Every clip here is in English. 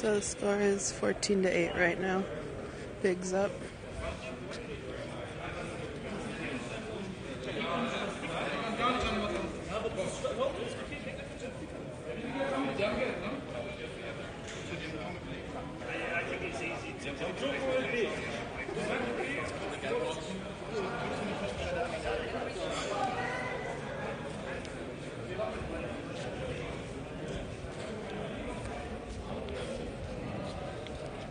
So the score is 14-8 right now. Big's up.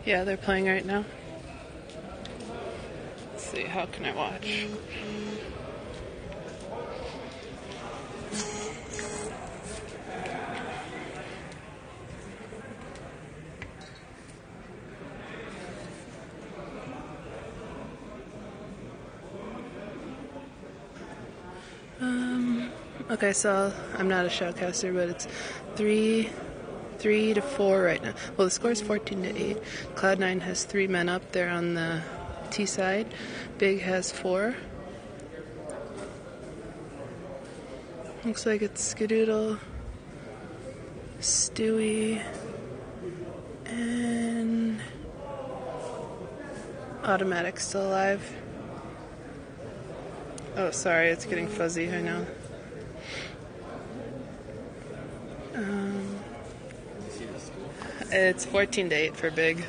Yeah, they're playing right now. Let's see, how can I watch? Okay, so I'm not a shoutcaster, but it's 3-4 right now. Well, the score is 14-8. Cloud9 has 3 men up there on the T side. Big has 4. Looks like it's Skadoodle, Stewie, and Automatic still alive. Oh, sorry, it's getting fuzzy, I know. It's 14-8 for Big.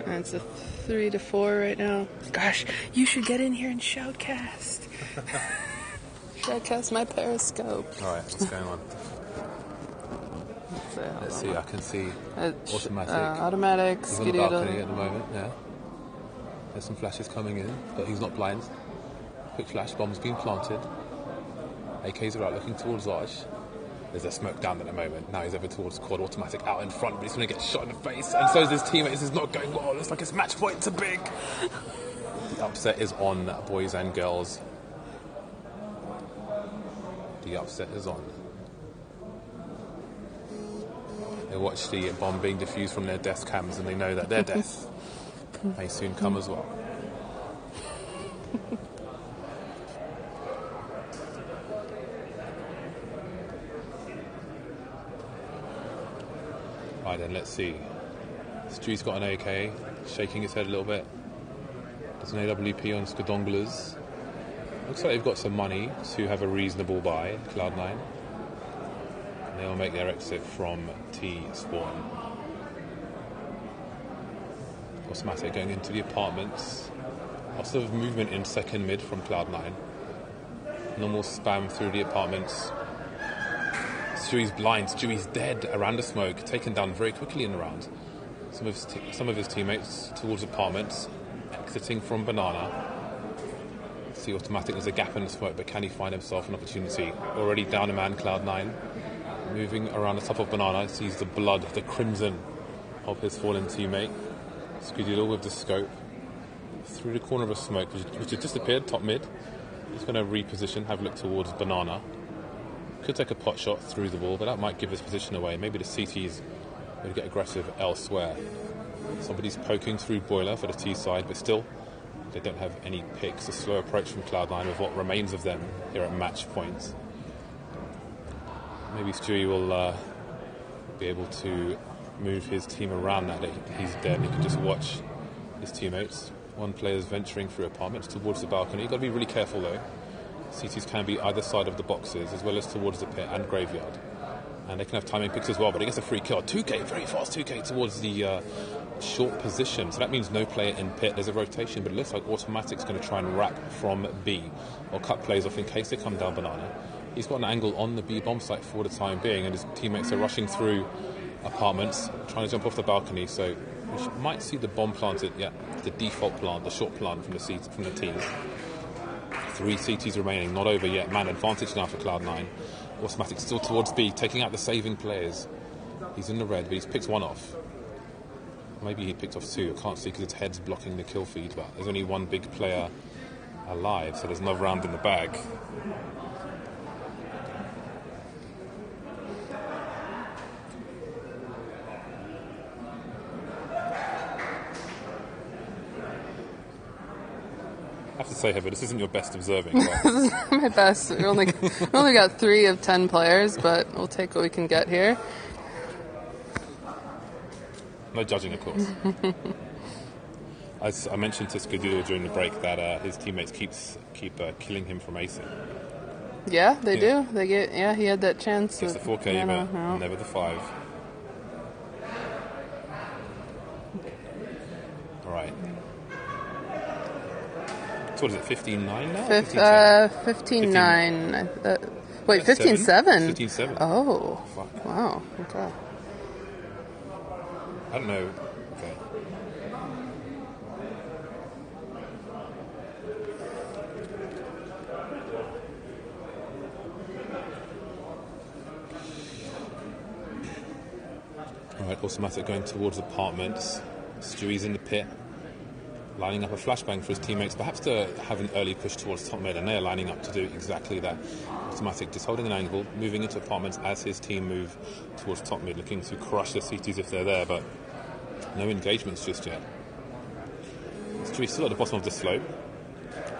And it's a 3-4 right now. Gosh, you should get in here and shoutcast. Shoutcast my Periscope. Alright, what's going on? Let's see, I can see Automatic. Automatic, He's on the balcony Skadoodle. at the moment, yeah. There's some flashes coming in, but he's not blind. Quick flash, bomb's been planted. AKs are out looking towards Arch. There's a smoke down at the moment. Now he's over towards Quad. Automatic out in front, but he's going to get shot in the face. And so is his teammate. This is not going well. Looks like it's match point to Big. The upset is on, boys and girls. The upset is on. They watch the bomb being diffused from their death cams and they know that their death may soon come as well. Right then, let's see. Stewie's got an AK, shaking his head a little bit. There's an AWP on Skadonglers. Looks like they've got some money to have a reasonable buy, Cloud9. And they'll make their exit from T spawn. Automatic going into the apartments. Lots of movement in second mid from Cloud9. Normal spam through the apartments. Stewie's blind, Stewie's dead around the smoke, taken down very quickly in the round. Some of his teammates towards apartments, exiting from Banana. See Automatic, there's a gap in the smoke, but can he find himself an opportunity? Already down a man, Cloud9. Moving around the top of Banana, sees the blood, the crimson of his fallen teammate. Skadoodle with the scope. Through the corner of a smoke, which has disappeared, top mid. He's going to reposition, have a look towards Banana. Could take a pot shot through the wall, but that might give his position away. Maybe the CT's going to get aggressive elsewhere. Somebody's poking through Boiler for the T side, but still, they don't have any picks. A slow approach from Cloud9 with what remains of them here at match point. Maybe Stewie will be able to move his team around now that he's dead. He can just watch his teammates. One player's venturing through apartments towards the balcony. You've got to be really careful though. CTs can be either side of the boxes as well as towards the pit and graveyard. And they can have timing picks as well, but he gets a free kill. 2K, very fast 2K towards the short position. So that means no player in pit. There's a rotation, but it looks like Automatic's going to try and wrap from B or cut plays off in case they come down Banana. He's got an angle on the B bomb site for the time being, and his teammates are rushing through apartments, trying to jump off the balcony. So we might see the bomb planted, yeah, the default plant, the short plant from the team. 3 CTs remaining, not over yet. Man advantage now for Cloud9. Automatic still towards B, taking out the saving players. He's in the red, but he's picked one off. Maybe he picked off 2. I can't see because his head's blocking the kill feed, but there's only one big player alive, so there's another round in the bag. I have to say, Heather, this isn't your best observing. This is my best. We only got 3 of 10 players, but we'll take what we can get here. No judging, of course. As I mentioned to Skadoo during the break that his teammates keep killing him from acing. Yeah, they do. They get. Yeah, he had that chance. Gets the 4K, but never the 5. All right. So what is it? 15-9 now? 15-9. Wait, 15-7. 15-7. Oh, fuck. Wow. Okay. I don't know. Okay. All right, automatic going towards apartments. Stewie's in the pit, lining up a flashbang for his teammates, perhaps to have an early push towards top mid, and they're lining up to do exactly that. Automatic just holding an angle, moving into apartments as his team move towards top mid, looking to crush the CTs if they're there, but no engagements just yet. Stewie's still at the bottom of the slope,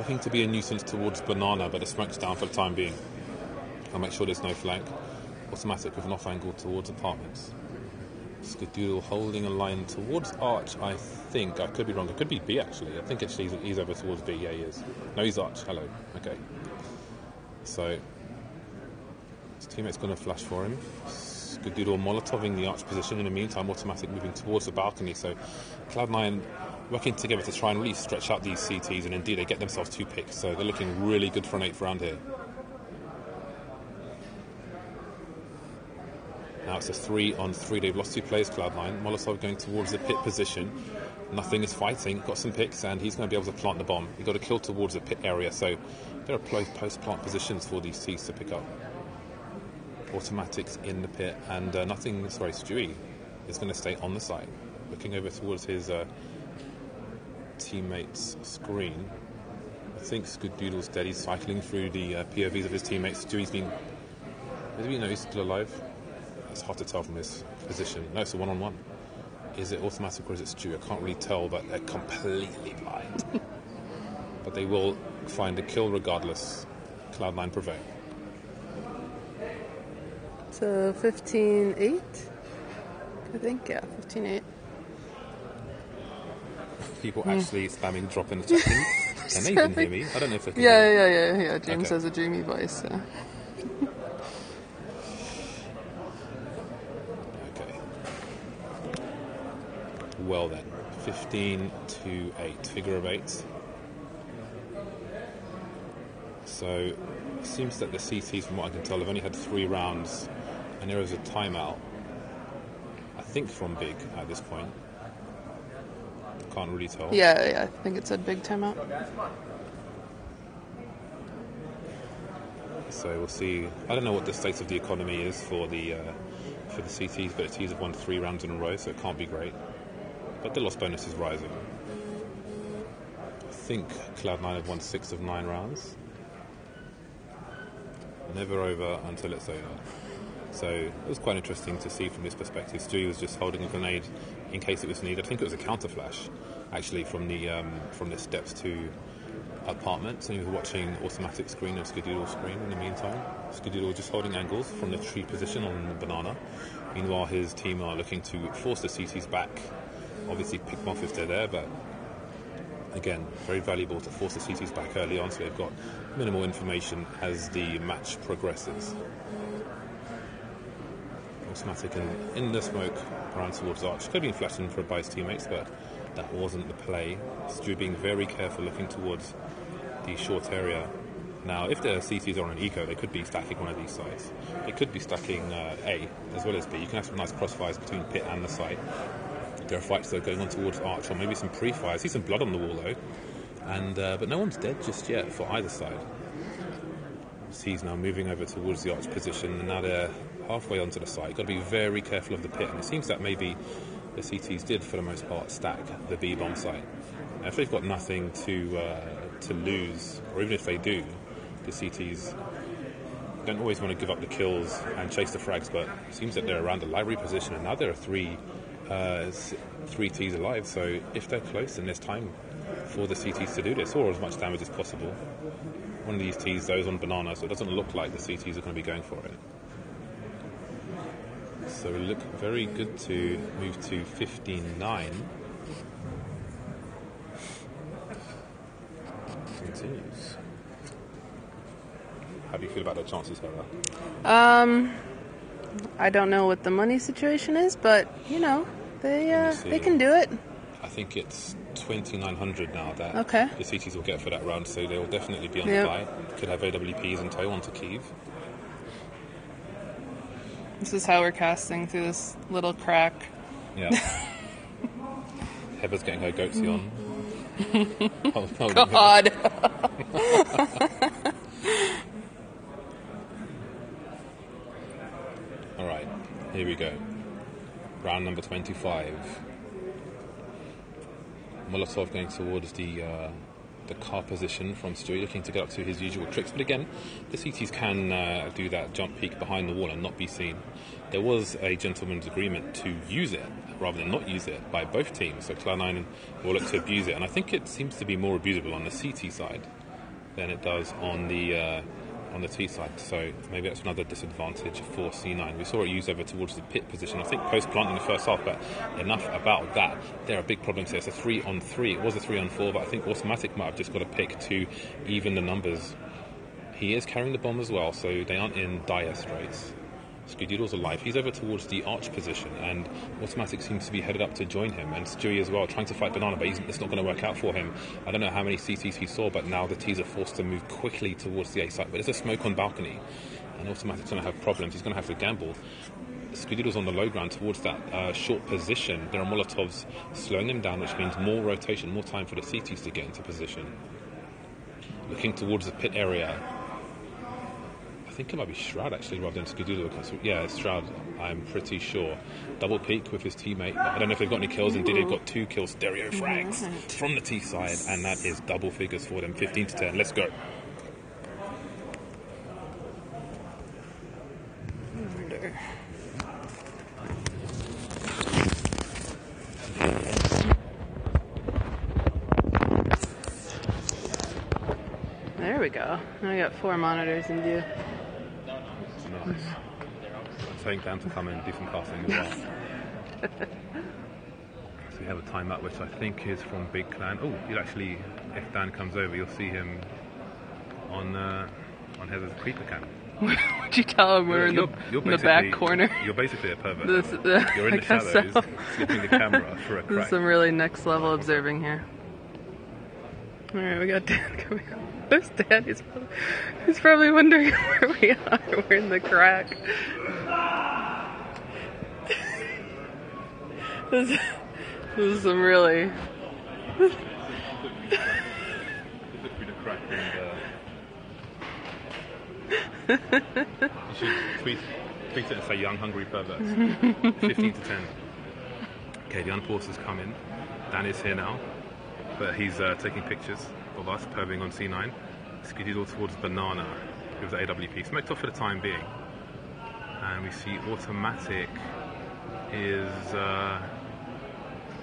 looking to be a nuisance towards Banana, but the smoke's down for the time being. I'll make sure there's no flank. Automatic with an off angle towards apartments. Skadoodle holding a line towards Arch, I think. I could be wrong. It could be B, actually. I think actually he's over towards B. Yeah, he is. No, he's Arch. Hello. Okay. So, his teammate's going to flash for him. Skadoodle Molotoving the Arch position. In the meantime, automatic moving towards the balcony. So, Cloud9 working together to try and really stretch out these CTs, and indeed they get themselves 2 picks. So, they're looking really good for an 8th round here. Now it's a 3-on-3. They've lost 2 players, Cloud9. Molotov going towards the pit position. Nothing is fighting. Got some picks, and he's going to be able to plant the bomb. You've got to kill towards the pit area, so there are post-plant positions for these T's to pick up. Automatics in the pit, and Stewie is going to stay on the side. Looking over towards his teammate's screen. I think Skadoodle's dead. He's cycling through the POVs of his teammates. Stewie's been... No, he's still alive. It's hard to tell from this position. No, it's a 1-on-1. Is it automatic or is it Stewie? I can't really tell, but they're completely blind. But they will find a kill regardless. Cloud9 prevail. So 15-8, I think. Yeah, 15-8. People actually spamming drop in the chat. Can they even hear me? I don't know if they can hear me. Yeah. James has a dreamy voice. So. Well then, 15-8, figure of 8. So it seems that the CTs, from what I can tell, have only had 3 rounds, and there is a timeout, I think from Big at this point. Can't really tell. Yeah, I think it said big timeout. So we'll see. I don't know what the state of the economy is for the CTs, but the T's have won 3 rounds in a row, so it can't be great. But the loss bonus is rising. I think Cloud9 have won 6 of 9 rounds. Never over until it's over. So it was quite interesting to see from this perspective. Stewie was just holding a grenade in case it was needed. I think it was a counter flash, actually, from the steps to apartments. And he was watching automatic screen and Skadoodle screen in the meantime. Skadoodle was just holding angles from the tree position on the banana. Meanwhile, his team are looking to force the CTs back. Obviously pick them off if they're there, but again, very valuable to force the CTs back early on, so they've got minimal information as the match progresses. Automatic and in the smoke around towards Arch. Could have been flashed in by his teammates, but that wasn't the play. Stewie being very careful, looking towards the short area. Now, if the CTs are on an eco, they could be stacking one of these sides. They could be stacking A as well as B. You can have some nice crossfires between pit and the site. There are fights that are going on towards Arch, or maybe some pre-fires. See some blood on the wall though, and but no one's dead just yet for either side. He's now moving over towards the Arch position, and now they're halfway onto the site. You've got to be very careful of the pit, and it seems that maybe the CTs did, for the most part, stack the B bomb site. Now, if they've got nothing to lose, or even if they do, the CTs don't always want to give up the kills and chase the frags, but it seems that they're around the library position, and now there are three T's alive, so if they're close and there's time, for the CTs to do this, or as much damage as possible. One of these Ts though is on banana, so it doesn't look like the CTs are going to be going for it. So we look very good to move to 15-9. Continues. How do you feel about their chances, Heather? I don't know what the money situation is, but you know, they can do it. I think it's 2,900 now that the CTs will get for that round, so they will definitely be on the buy. Could have AWPs in tow onto Kyiv. This is how we're casting through this little crack. Yeah. Heather's getting her goatsy on. God. All right, here we go. Round number 25. Molotov going towards the car position from Stewie, looking to get up to his usual tricks. But again, the CTs can do that jump peek behind the wall and not be seen. There was a gentleman's agreement to use it rather than not use it by both teams. So Cloud9 will look to abuse it, and I think it seems to be more abusable on the CT side than it does on the T side. So maybe that's another disadvantage for C9. We saw it used over towards the pit position, I think post-plant in the first half, but enough about that. There are big problems here. It's a 3-on-3. It was a 3-on-4, but I think Automatic might have just got a pick to even the numbers. He is carrying the bomb as well, so they aren't in dire straits. Skadoodle's alive. He's over towards the arch position, and Automatic seems to be headed up to join him, and Stewie as well, trying to fight Banana, but it's not going to work out for him. I don't know how many CTs he saw, but now the T's are forced to move quickly towards the A site. But there's a smoke on balcony, and Automatic's going to have problems. He's going to have to gamble. Skadoodle's on the low ground towards that short position. There are Molotovs slowing him down, which means more rotation, more time for the CTs to get into position. Looking towards the pit area. I think it might be Shroud actually rather than Skadoodle. Yeah, it's Shroud, I'm pretty sure. Double peak with his teammate. I don't know if they've got any kills. Indeed, they've got 2 kill stereo frags from the T side, and that is double figures for them. 15-10. Let's go. There we go. Now I got 4 monitors in view. Nice. I'm saying Dan to come in and do some casting as well. So we have a timeout, which I think is from Big Clan. Oh, you'll actually, if Dan comes over, you'll see him on Heather's creeper cam. Would you tell him we're in the back corner? You're basically a pervert. You're in the I guess shadows, so. slipping the camera for a crack. This is some really next level observing here. Alright, we got Dan coming up. There's Dan. He's probably wondering where we are. We're in the crack. This is some really... You should tweet it and say young hungry perverts. 15-10. Okay, the unpausers come in. Dan is here now, but he's taking pictures of us perving on C9. Skadoodle towards Banana with the AWP. Smoked off for the time being. And we see Automatic is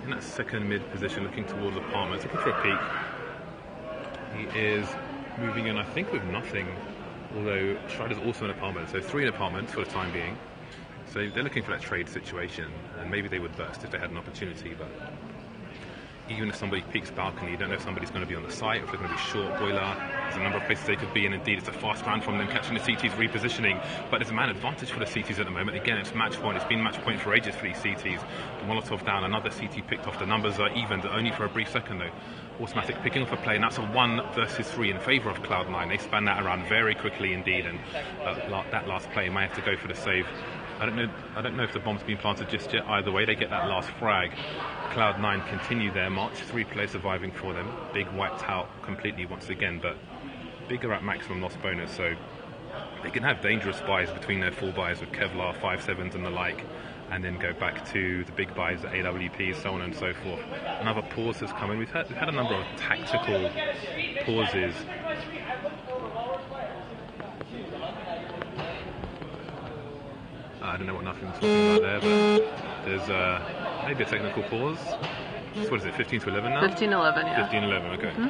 in that second mid position, looking towards apartments, looking for a peek. He is moving in, I think, with nothing, although Shroud is also in apartment, so 3 in apartments for the time being. So they're looking for that trade situation, and maybe they would burst if they had an opportunity, but even if somebody peeks balcony, you don't know if somebody's going to be on the site, if they're going to be short boiler. There's a number of places they could be, and indeed it's a fast round from them catching the CTs repositioning, but there's a man advantage for the CTs at the moment. Again, it's match point. It's been match point for ages for these CTs. The Molotov down, another CT picked off. The numbers are even, only for a brief second though. Automatic picking off a play, and that's a 1 versus 3 in favour of Cloud9. They span that around very quickly indeed, and that last play might have to go for the save. I don't know if the bomb's been planted just yet. Either way, they get that last frag. Cloud9 continue their march. 3 players surviving for them. Big wiped out completely once again, but bigger at maximum loss bonus, so they can have dangerous buys between their full buys with Kevlar, 5.7s and the like, and then go back to the big buys, the AWPs, so on and so forth. Another pause has come in. We've had a number of tactical pauses. I don't know what nothing's talking about there, but there's maybe a technical pause. So what is it, 15 to 11 now? 15-11, yeah. 15-11, okay. Mm-hmm.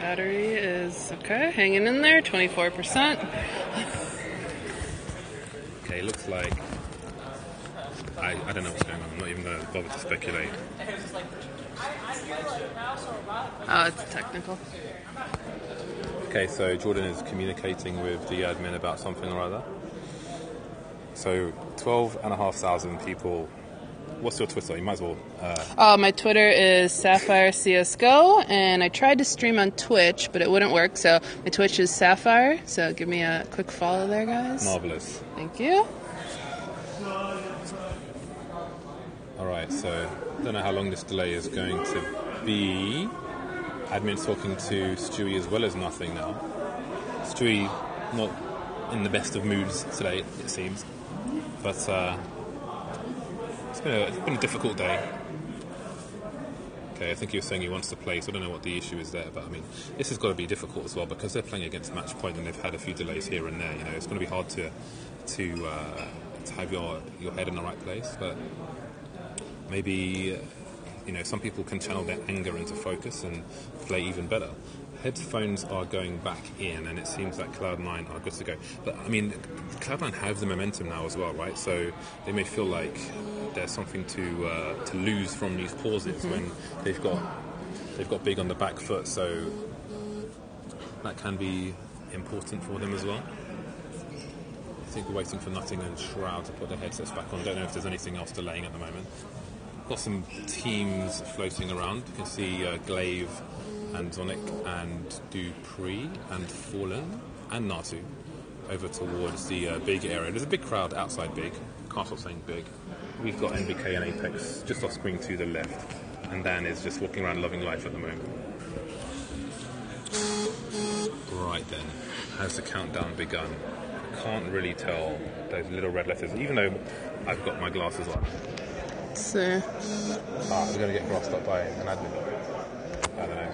Battery is okay, hanging in there, 24%. Okay, looks like I don't know what's going on. I'm not even going to bother to speculate. Oh, it's technical. Okay, so Jordan is communicating with the admin about something or other. So 12,500 people. What's your Twitter? You might as well. My Twitter is Sapphire CSGO, and I tried to stream on Twitch, but it wouldn't work. So my Twitch is Sapphire. So give me a quick follow there, guys. Marvelous. Thank you. All right, so I don't know how long this delay is going to be. Admin's talking to Stewie as well as nothing now. Stewie not in the best of moods today, it seems, but it's been a difficult day. Okay, I think he was saying he wants to play, so I don't know what the issue is there, but I mean, this has got to be difficult as well because they're playing against match point and they've had a few delays here and there. You know, it's going to be hard to have your head in the right place, but maybe some people can channel their anger into focus and play even better. Headphones are going back in, and it seems like Cloud9 are good to go. But I mean, Cloud9 have the momentum now as well, right? So they may feel like there's something to lose from these pauses when they've got big on the back foot. So that can be important for them as well. I think we're waiting for Nutting and Shroud to put their headsets back on. Don't know if there's anything else delaying at the moment. Got some teams floating around. You can see Glaive and Zonic and Dupree and Fallen and Natu over towards the big area. There's a big crowd outside big. Can't stop saying big. We've got NBK and Apex just off screen to the left, and Dan is just walking around loving life at the moment. Right then, has the countdown begun? Can't really tell those little red letters, even though I've got my glasses on. So we're going to get grassed up by an admin. I don't know.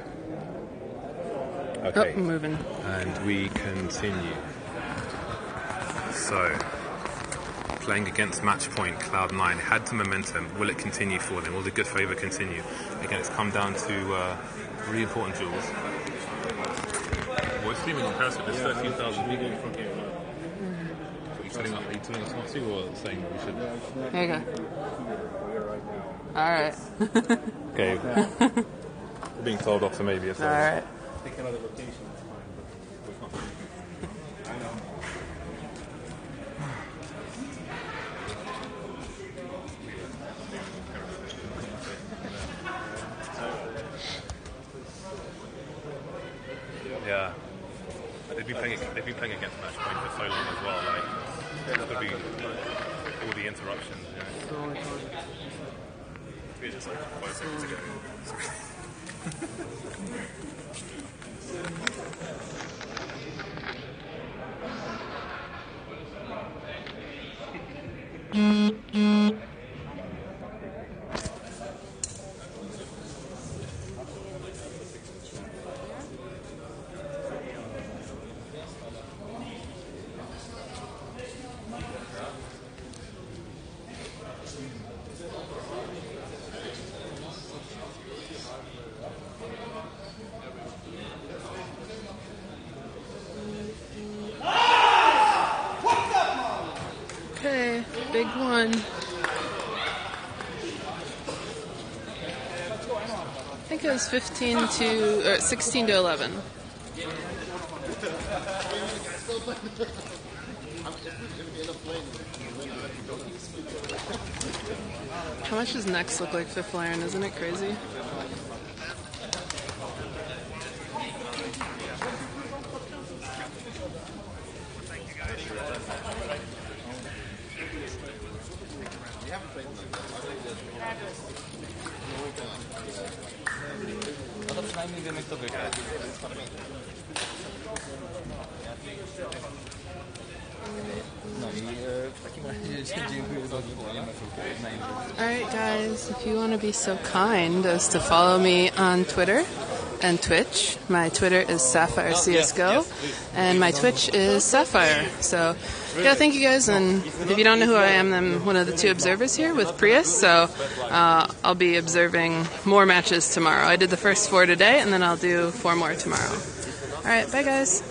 Okay. Oh, moving. And we continue. So, playing against match point, Cloud9 had the momentum. Will it continue for them? Will the good favour continue? Again, it's come down to really important duels. We're streaming on Periscope. There's 13,000 people in front of you. Are you telling us not to, or saying that we should? There you go. Alright. Okay. We're being told off, so maybe it's alright. Pick another location. Yeah. They've been playing against match point for so long as well. Like, there's going to be all the interruptions. We're just like 5 seconds ago. Okay, big one. I think it was 16 to 11. How much does Next look like fifth iron? Isn't it crazy? No to przynajmniej wiemy, kto wygra. No i w takim razie dziękuję za oglądanie. Alright guys, if you want to be so kind as to follow me on Twitter, and Twitch. My Twitter is Sapphire CSGO, and my Twitch is Sapphire. So, yeah, thank you guys. And if you don't know who I am, I'm one of the 2 observers here with Prius. So I'll be observing more matches tomorrow. I did the first 4 today, and then I'll do 4 more tomorrow. All right, bye guys.